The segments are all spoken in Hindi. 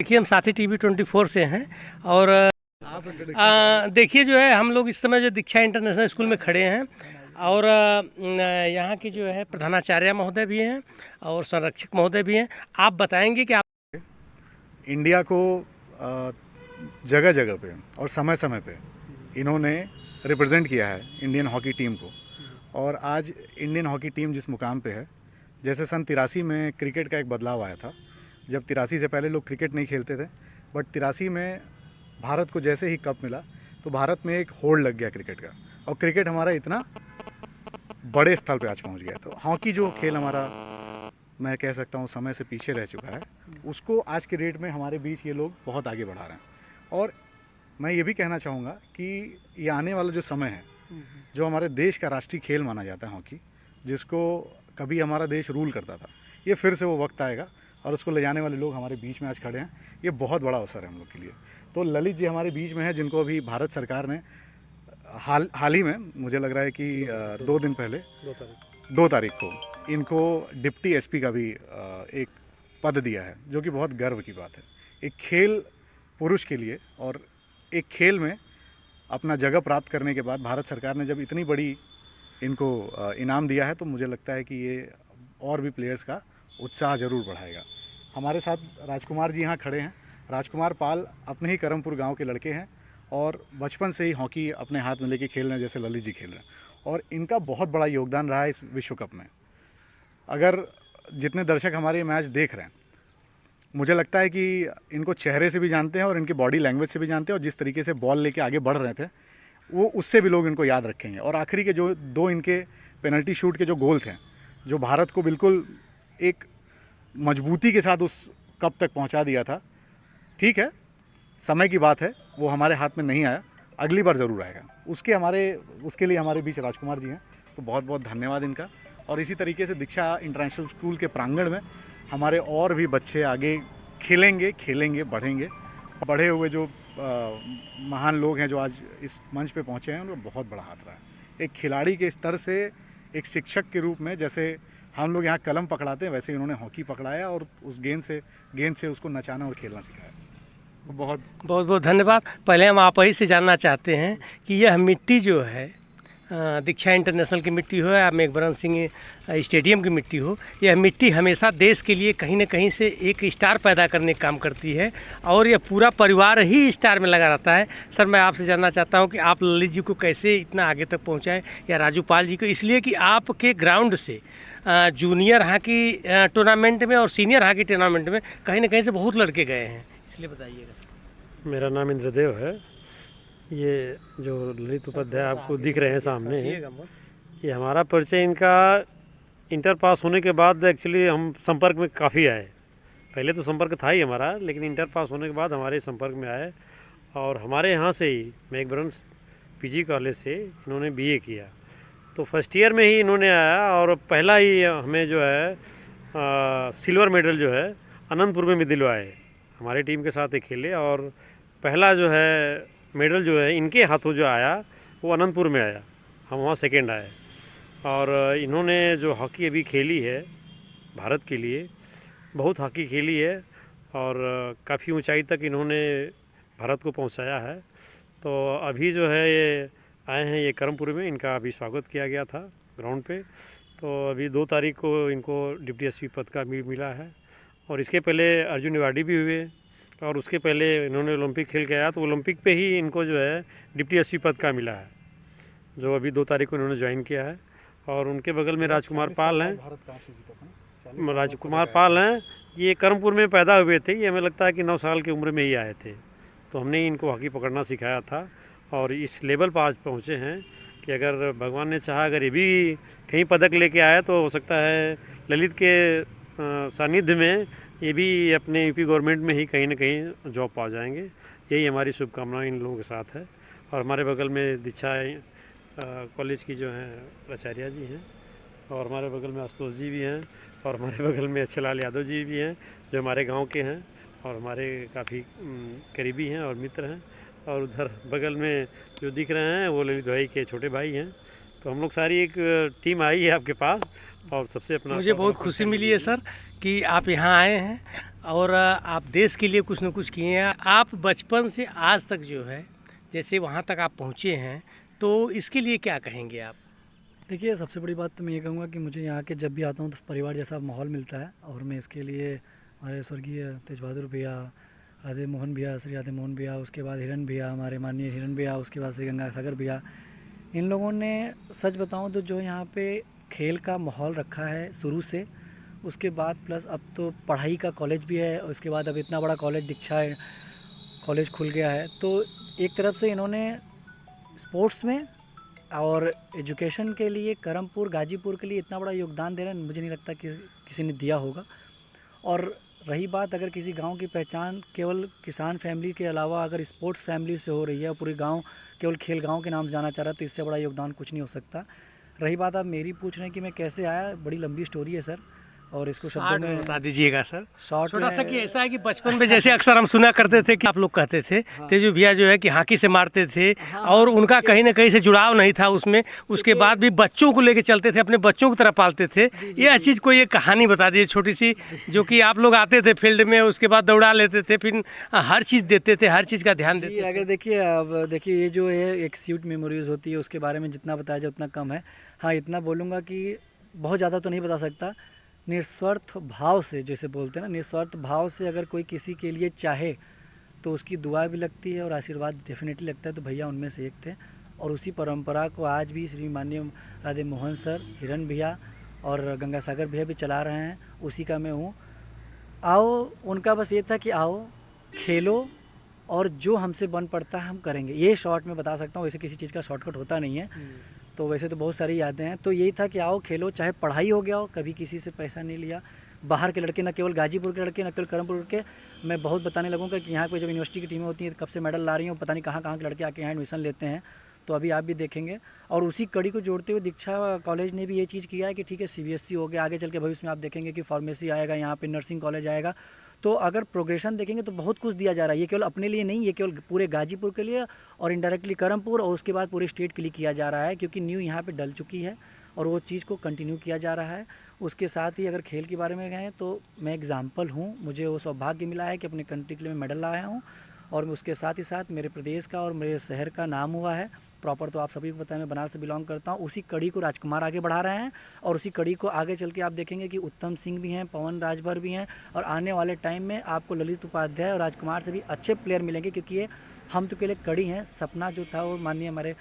देखिए हम साथी टीवी 24 से हैं और देखिए जो है हम लोग इस समय जो दीक्षा इंटरनेशनल स्कूल में खड़े हैं और यहाँ की जो है प्रधानाचार्य महोदय भी हैं और संरक्षक महोदय भी हैं। आप बताएंगे कि आप इंडिया को जगह जगह पे और समय समय पे इन्होंने रिप्रेजेंट किया है इंडियन हॉकी टीम को, और आज इंडियन हॉकी टीम जिस मुकाम पे है, जैसे सन 83 में क्रिकेट का एक बदलाव आया था। जब 83 से पहले लोग क्रिकेट नहीं खेलते थे, बट 83 में भारत को जैसे ही कप मिला तो भारत में एक होड़ लग गया क्रिकेट का, और क्रिकेट हमारा इतना बड़े स्थल पे आज पहुंच गया। तो हॉकी जो खेल हमारा, मैं कह सकता हूँ समय से पीछे रह चुका है, उसको आज के डेट में हमारे बीच ये लोग बहुत आगे बढ़ा रहे हैं। और मैं ये भी कहना चाहूँगा कि ये आने वाला जो समय है, जो हमारे देश का राष्ट्रीय खेल माना जाता है हॉकी, जिसको कभी हमारा देश रूल करता था, ये फिर से वो वक्त आएगा और उसको ले जाने वाले लोग हमारे बीच में आज खड़े हैं। ये बहुत बड़ा अवसर है हम लोग के लिए। तो ललित जी हमारे बीच में है, जिनको अभी भारत सरकार ने हाल ही में, मुझे लग रहा है कि 2 दिन पहले 2 तारीख को इनको डिप्टी एसपी का भी एक पद दिया है, जो कि बहुत गर्व की बात है। एक खेल पुरुष के लिए और एक खेल में अपना जगह प्राप्त करने के बाद भारत सरकार ने जब इतनी बड़ी इनको इनाम दिया है, तो मुझे लगता है कि ये और भी प्लेयर्स का उत्साह ज़रूर बढ़ाएगा। हमारे साथ राजकुमार जी यहाँ खड़े हैं। राजकुमार पाल अपने ही करमपुर गांव के लड़के हैं और बचपन से ही हॉकी अपने हाथ में लेके खेल रहे हैं, जैसे ललित जी खेल रहे हैं, और इनका बहुत बड़ा योगदान रहा है इस विश्व कप में। अगर जितने दर्शक हमारे मैच देख रहे हैं, मुझे लगता है कि इनको चेहरे से भी जानते हैं और इनकी बॉडी लैंग्वेज से भी जानते हैं, और जिस तरीके से बॉल लेके आगे बढ़ रहे थे, वो उससे भी लोग इनको याद रखेंगे। और आखिरी के जो 2 इनके पेनल्टी शूट के जो गोल थे, जो भारत को बिल्कुल एक मजबूती के साथ उस कप तक पहुंचा दिया था। ठीक है, समय की बात है, वो हमारे हाथ में नहीं आया, अगली बार ज़रूर आएगा। उसके लिए हमारे बीच राजकुमार जी हैं, तो बहुत बहुत धन्यवाद इनका। और इसी तरीके से दीक्षा इंटरनेशनल स्कूल के प्रांगण में हमारे और भी बच्चे आगे खेलेंगे, बढ़ेंगे। बढ़े हुए जो महान लोग हैं जो आज इस मंच पे पहुँचे हैं, उनका बहुत बड़ा हाथ रहा है। एक खिलाड़ी के स्तर से एक शिक्षक के रूप में, जैसे हम लोग यहाँ कलम पकड़ाते हैं, वैसे इन्होंने हॉकी पकड़ाया और उस गेंद से उसको नचाना और खेलना सिखाया। तो बहुत बहुत धन्यवाद। पहले हम आप ही से जानना चाहते हैं कि यह मिट्टी जो है दीक्षा इंटरनेशनल की मिट्टी हो या मेघवरण सिंह स्टेडियम की मिट्टी हो, यह मिट्टी हमेशा देश के लिए कहीं ना कहीं से एक स्टार पैदा करने का काम करती है और यह पूरा परिवार ही स्टार में लगा रहता है। सर, मैं आपसे जानना चाहता हूं कि आप ललित जी को कैसे इतना आगे तक पहुंचाए, या राजू पाल जी को, इसलिए कि आपके ग्राउंड से जूनियर हॉकी टूर्नामेंट में और सीनियर हॉकी टूर्नामेंट में कहीं ना कहीं से बहुत लड़के गए हैं, इसलिए बताइएगा। मेरा नाम इंद्रदेव है। ये जो ललित उपाध्याय आपको दिख रहे हैं सामने, ये हमारा परिचय इनका इंटर पास होने के बाद एक्चुअली हम संपर्क में काफ़ी आए। पहले तो संपर्क था ही हमारा, लेकिन इंटर पास होने के बाद हमारे संपर्क में आए और हमारे यहाँ से ही मेघवरण पीजी कॉलेज से इन्होंने बीए किया। तो फर्स्ट ईयर में ही इन्होंने आया और पहला ही हमें जो है सिल्वर मेडल जो है अनंतपुर में दिलवाए। हमारे टीम के साथ ही खेले और पहला जो है मेडल जो है इनके हाथों जो आया वो अनंतपुर में आया, हम वहाँ सेकंड आए। और इन्होंने जो हॉकी अभी खेली है भारत के लिए, बहुत हॉकी खेली है और काफ़ी ऊंचाई तक इन्होंने भारत को पहुंचाया है। तो अभी जो है ये आए हैं ये करमपुर में, इनका अभी स्वागत किया गया था ग्राउंड पे। तो अभी 2 तारीख को इनको डिप्टी एसपी पद का मिला है और इसके पहले अर्जुन अवार्डी भी हुए और उसके पहले इन्होंने ओलंपिक खेल के आया, तो ओलंपिक पे ही इनको जो है डिप्टी एसपी पद का मिला है, जो अभी 2 तारीख को इन्होंने ज्वाइन किया है। और उनके बगल में राजकुमार पाल हैं। राजकुमार पाल हैं, ये करमपुर में पैदा हुए थे, ये हमें लगता है कि 9 साल की उम्र में ही आए थे, तो हमने इनको हॉकी पकड़ना सिखाया था और इस लेवल पर आज पहुँचे हैं कि अगर भगवान ने चाहा, अगर ये भी कहीं पदक लेके आया तो हो सकता है ललित के सानिध्य में ये भी अपने यूपी गवर्नमेंट में ही कहीं ना कहीं जॉब पा जाएंगे। यही हमारी शुभकामनाएं इन लोगों के साथ है। और हमारे बगल में दीक्षा कॉलेज की जो हैं प्राचार्य जी हैं, और हमारे बगल में आशुतोष जी भी हैं, और हमारे बगल में अच्छेलाल यादव जी भी हैं जो हमारे गांव के हैं और हमारे काफ़ी करीबी हैं और मित्र हैं। और उधर बगल में जो दिख रहे हैं वो ललित भाई के छोटे भाई हैं। तो हम लोग सारी एक टीम आई है आपके पास और सबसे अपना मुझे बहुत खुशी मिली है सर कि आप यहाँ आए हैं और आप देश के लिए कुछ न कुछ किए हैं। आप बचपन से आज तक जो है, जैसे वहाँ तक आप पहुँचे हैं, तो इसके लिए क्या कहेंगे आप? देखिए, सबसे बड़ी बात तो मैं ये कहूँगा कि मुझे यहाँ के जब भी आता हूँ तो परिवार जैसा माहौल मिलता है, और मैं इसके लिए हमारे स्वर्गीय तेज बहादुर भैया, राधे मोहन भैया, श्री राधे मोहन भैया, उसके बाद हिरन भैया, हमारे माननीय हिरन भैया, उसके बाद श्री गंगा सागर भैया, इन लोगों ने सच बताऊँ तो जो यहाँ पे खेल का माहौल रखा है शुरू से, उसके बाद प्लस अब तो पढ़ाई का कॉलेज भी है, उसके बाद अब इतना बड़ा कॉलेज दीक्षा कॉलेज खुल गया है। तो एक तरफ से इन्होंने स्पोर्ट्स में और एजुकेशन के लिए करमपुर गाजीपुर के लिए इतना बड़ा योगदान दे रहे हैं, मुझे नहीं लगता कि किसी ने दिया होगा। और रही बात अगर किसी गांव की पहचान केवल किसान फैमिली के अलावा अगर स्पोर्ट्स फैमिली से हो रही है और पूरे गांव केवल खेल गांव के नाम से जाना चाह रहा है, तो इससे बड़ा योगदान कुछ नहीं हो सकता। रही बात आप मेरी पूछ रहे हैं कि मैं कैसे आया, बड़ी लंबी स्टोरी है सर, और इसको शब्दों में बता दीजिएगा सर। शॉर्ट छोटा सा कि ऐसा है कि बचपन में जैसे अक्सर हम सुना करते थे कि आप लोग कहते थे तेजू भैया जो है कि हॉकी से मारते थे, और उनका कहीं ना कहीं से जुड़ाव नहीं था उसमें, उसके बाद भी बच्चों को लेके चलते थे, अपने बच्चों की तरह पालते थे। यह चीज़ को ये कहानी बता दीजिए छोटी सी, जो कि आप लोग आते थे फील्ड में, उसके बाद दौड़ा लेते थे, फिर हर चीज़ देते थे, हर चीज़ का ध्यान देते थे। अगर देखिए, अब देखिए ये जो है एक स्वीट मेमोरीज होती है, उसके बारे में जितना बताया जाए उतना कम है। हाँ, इतना बोलूँगा कि बहुत ज़्यादा तो नहीं बता सकता। निस्वार्थ भाव से, जैसे बोलते हैं ना, निस्वार्थ भाव से अगर कोई किसी के लिए चाहे तो उसकी दुआ भी लगती है और आशीर्वाद डेफिनेटली लगता है। तो भैया उनमें से एक थे, और उसी परंपरा को आज भी श्री माननीय राधे मोहन सर, हिरन भैया और गंगा सागर भैया भी चला रहे हैं, उसी का मैं हूँ। आओ, उनका बस ये था कि आओ खेलो और जो हमसे बन पड़ता है हम करेंगे। ये शॉर्ट में बता सकता हूँ, वैसे किसी चीज़ का शॉर्टकट होता नहीं है, तो वैसे तो बहुत सारी यादें हैं। तो यही था कि आओ खेलो, चाहे पढ़ाई हो गया हो, कभी किसी से पैसा नहीं लिया। बाहर के लड़के, न केवल गाजीपुर के लड़के, न केवल करमपुर के, मैं बहुत बताने लगूंगा कि यहाँ पे जब यूनिवर्सिटी की टीमें होती हैं, कब से मेडल ला रही हूँ, पता नहीं कहाँ कहाँ के लड़के आके यहाँ एडमिशन लेते हैं, तो अभी आप भी देखेंगे। और उसी कड़ी को जोड़ते हुए दीक्षा कॉलेज ने भी ये चीज़ किया है कि ठीक है, CBSE हो गया, आगे चल के भविष्य में आप देखेंगे कि फार्मेसी आएगा, यहाँ पे नर्सिंग कॉलेज आएगा। तो अगर प्रोग्रेशन देखेंगे तो बहुत कुछ दिया जा रहा है। ये केवल अपने लिए नहीं, ये केवल पूरे गाजीपुर के लिए और इनडायरेक्टली करमपुर और उसके बाद पूरे स्टेट के लिए किया जा रहा है, क्योंकि न्यू यहाँ पे डल चुकी है और वो चीज़ को कंटिन्यू किया जा रहा है। उसके साथ ही अगर खेल के बारे में कहें तो मैं एग्जाम्पल हूँ, मुझे वो सौभाग्य मिला है कि अपने कंट्री के लिए मैं मेडल लाया हूँ, और उसके साथ ही साथ मेरे प्रदेश का और मेरे शहर का नाम हुआ है। प्रॉपर तो आप सभी को पता है, मैं बनारस से बिलोंग करता हूँ। उसी कड़ी को राजकुमार आगे बढ़ा रहे हैं, और उसी कड़ी को आगे चल के आप देखेंगे कि उत्तम सिंह भी हैं, पवन राजभर भी हैं, और आने वाले टाइम में आपको ललित उपाध्याय और राजकुमार से भी अच्छे प्लेयर मिलेंगे, क्योंकि ये हम तो केवल कड़ी हैं। सपना जो था वो माननीय हमारे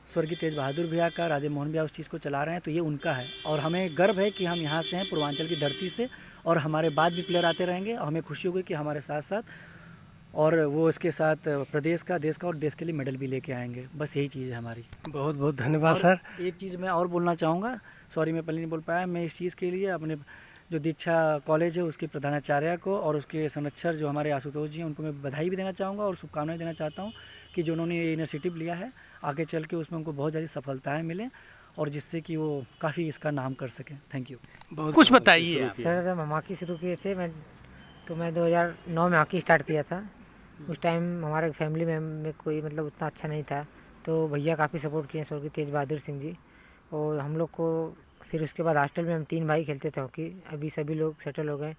स्वर्गीय तेज बहादुर भैया का, राधे मोहन भैया उस चीज़ को चला रहे हैं, तो ये उनका है। और हमें गर्व है कि हम यहाँ से हैं, पूर्वांचल की धरती से, और हमारे बाद भी प्लेयर आते रहेंगे, और हमें खुशी होगी कि हमारे साथ साथ और वो इसके साथ प्रदेश का, देश का और देश के लिए मेडल भी लेके आएंगे। बस यही चीज़ है हमारी। बहुत बहुत धन्यवाद सर। एक चीज़ मैं और बोलना चाहूँगा, सॉरी मैं पहले नहीं बोल पाया, मैं इस चीज़ के लिए अपने जो दीक्षा कॉलेज है उसके प्रधानाचार्य को और उसके संरक्षक जो हमारे आशुतोष जी हैं, उनको मैं बधाई भी देना चाहूँगा और शुभकामनाएं देना चाहता हूँ कि जो उन्होंने ये इनिशिएटिव लिया है, आगे चल के उसमें उनको बहुत ज़्यादा सफलताएँ मिलें और जिससे कि वो काफ़ी इसका नाम कर सकें। Thank you. बहुत कुछ बताइए आप। सर हम हॉकी शुरू किए थे, मैं 2009 में हॉकी स्टार्ट किया था। उस टाइम हमारे फैमिली में कोई मतलब उतना अच्छा नहीं था, तो भैया काफ़ी सपोर्ट किए स्वर्गीय तेज बहादुर सिंह जी, और हम लोग को फिर उसके बाद हॉस्टल में हम 3 भाई खेलते थे हॉकी। अभी सभी लोग सेटल हो गए।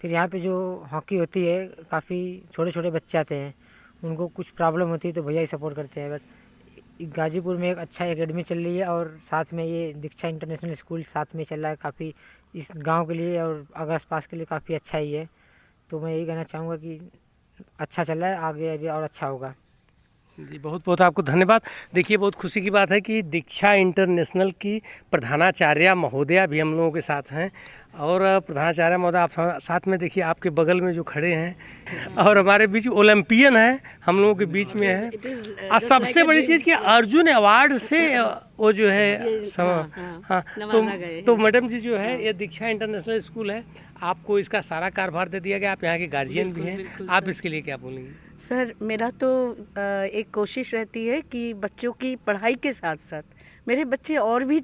फिर यहाँ पे जो हॉकी होती है, काफ़ी छोटे छोटे बच्चे आते हैं, उनको कुछ प्रॉब्लम होती है तो भैया ही सपोर्ट करते हैं। बट गाजीपुर में एक अच्छा एकेडमी चल रही है, और साथ में ये दीक्षा इंटरनेशनल स्कूल साथ में चल रहा है, काफ़ी इस गाँव के लिए और आस पास के लिए काफ़ी अच्छा ही है। तो मैं यही कहना चाहूँगा कि अच्छा चल रहा है, आगे अभी और अच्छा होगा। जी बहुत बहुत आपको धन्यवाद। देखिए बहुत खुशी की बात है कि दीक्षा इंटरनेशनल की प्रधानाचार्य महोदया भी हम लोगों के साथ हैं, और प्रधानाचार्य महोदय आप साथ में देखिए, आपके बगल में जो खड़े हैं, और हमारे बीच ओलंपियन है, हम लोगों के बीच में है। और सबसे बड़ी चीज़ कि अर्जुन अवार्ड से वो जो है हाँ, तो मैडम जी जो है, ये दीक्षा इंटरनेशनल स्कूल है, आपको इसका सारा कार्यभार दे दिया गया, आप यहाँ के गार्जियन भी हैं, आप इसके लिए क्या बोलेंगे? सर मेरा तो एक कोशिश रहती है कि बच्चों की पढ़ाई के साथ साथ मेरे बच्चे और भी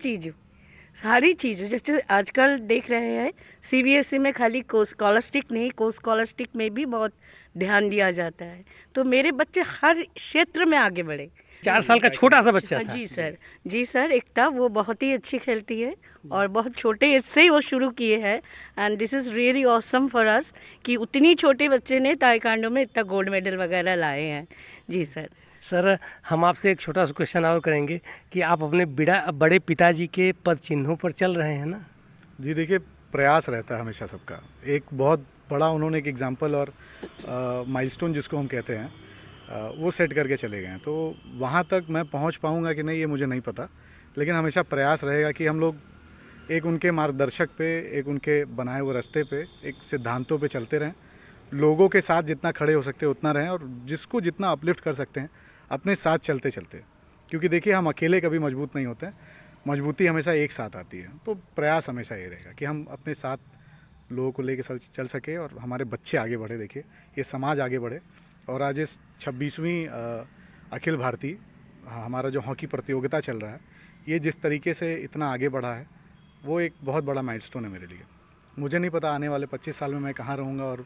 सारी चीज़, जैसे आजकल देख रहे हैं CBSE में खाली स्कॉलस्टिक नहीं, को स्कॉलस्टिक में भी बहुत ध्यान दिया जाता है, तो मेरे बच्चे हर क्षेत्र में आगे बढ़े। 4 साल का छोटा सा बच्चा था। जी सर, एकता वो बहुत ही अच्छी खेलती है और बहुत छोटे एज से ही वो शुरू किए हैं and this is really awesome for us कि उतनी छोटे बच्चे ने ताइक्वांडो में इतना गोल्ड मेडल वगैरह लाए हैं। जी सर। सर हम आपसे एक छोटा सा क्वेश्चन और करेंगे कि आप अपने बड़े पिताजी के पद चिन्हों पर चल रहे हैं ना? जी देखिए, प्रयास रहता है हमेशा सबका। एक बहुत बड़ा उन्होंने एक एग्जाम्पल और माइलस्टोन जिसको हम कहते हैं वो सेट करके चले गए हैं। तो वहाँ तक मैं पहुँच पाऊँगा कि नहीं ये मुझे नहीं पता, लेकिन हमेशा प्रयास रहेगा कि हम लोग एक उनके मार्गदर्शक पे, एक उनके बनाए हुए रास्ते पे, एक सिद्धांतों पे चलते रहें, लोगों के साथ जितना खड़े हो सकते हैं उतना रहें और जिसको जितना अपलिफ्ट कर सकते हैं अपने साथ चलते चलते, क्योंकि देखिए हम अकेले कभी मजबूत नहीं होते हैं, मजबूती हमेशा एक साथ आती है। तो प्रयास हमेशा ये रहेगा कि हम अपने साथ लोगों को लेके चल सके और हमारे बच्चे आगे बढ़े, देखिए ये समाज आगे बढ़े। और आज इस 26वीं अखिल भारतीय हमारा जो हॉकी प्रतियोगिता चल रहा है, ये जिस तरीके से इतना आगे बढ़ा है वो एक बहुत बड़ा माइलस्टोन है मेरे लिए। मुझे नहीं पता आने वाले 25 साल में मैं कहाँ रहूँगा और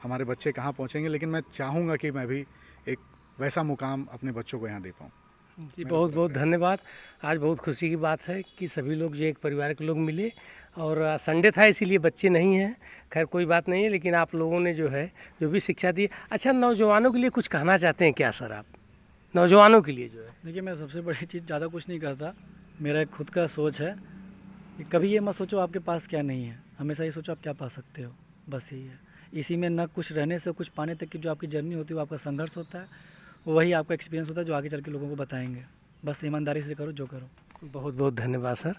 हमारे बच्चे कहाँ पहुँचेंगे, लेकिन मैं चाहूँगा कि मैं भी एक वैसा मुकाम अपने बच्चों को यहाँ दे पाऊँ। जी बहुत बहुत धन्यवाद। आज बहुत खुशी की बात है कि सभी लोग जो एक परिवार के लोग मिले और संडे था इसीलिए बच्चे नहीं हैं, खैर कोई बात नहीं है, लेकिन आप लोगों ने जो है जो भी शिक्षा दी। अच्छा, नौजवानों के लिए कुछ कहना चाहते हैं क्या सर आप? नौजवानों के लिए जो है, देखिए मैं सबसे बड़ी चीज़ ज़्यादा कुछ नहीं करता, मेरा एक खुद का सोच है कि कभी ये मत सोचो आपके पास क्या नहीं है, हमेशा ये सोचो आप क्या पा सकते हो, बस यही है। इसी में ना कुछ रहने से कुछ पाने तक की जो आपकी जर्नी होती है वो आपका संघर्ष होता है, वही आपका एक्सपीरियंस होता है जो आगे चल के लोगों को बताएंगे। बस ईमानदारी से करो जो करो। बहुत बहुत धन्यवाद सर।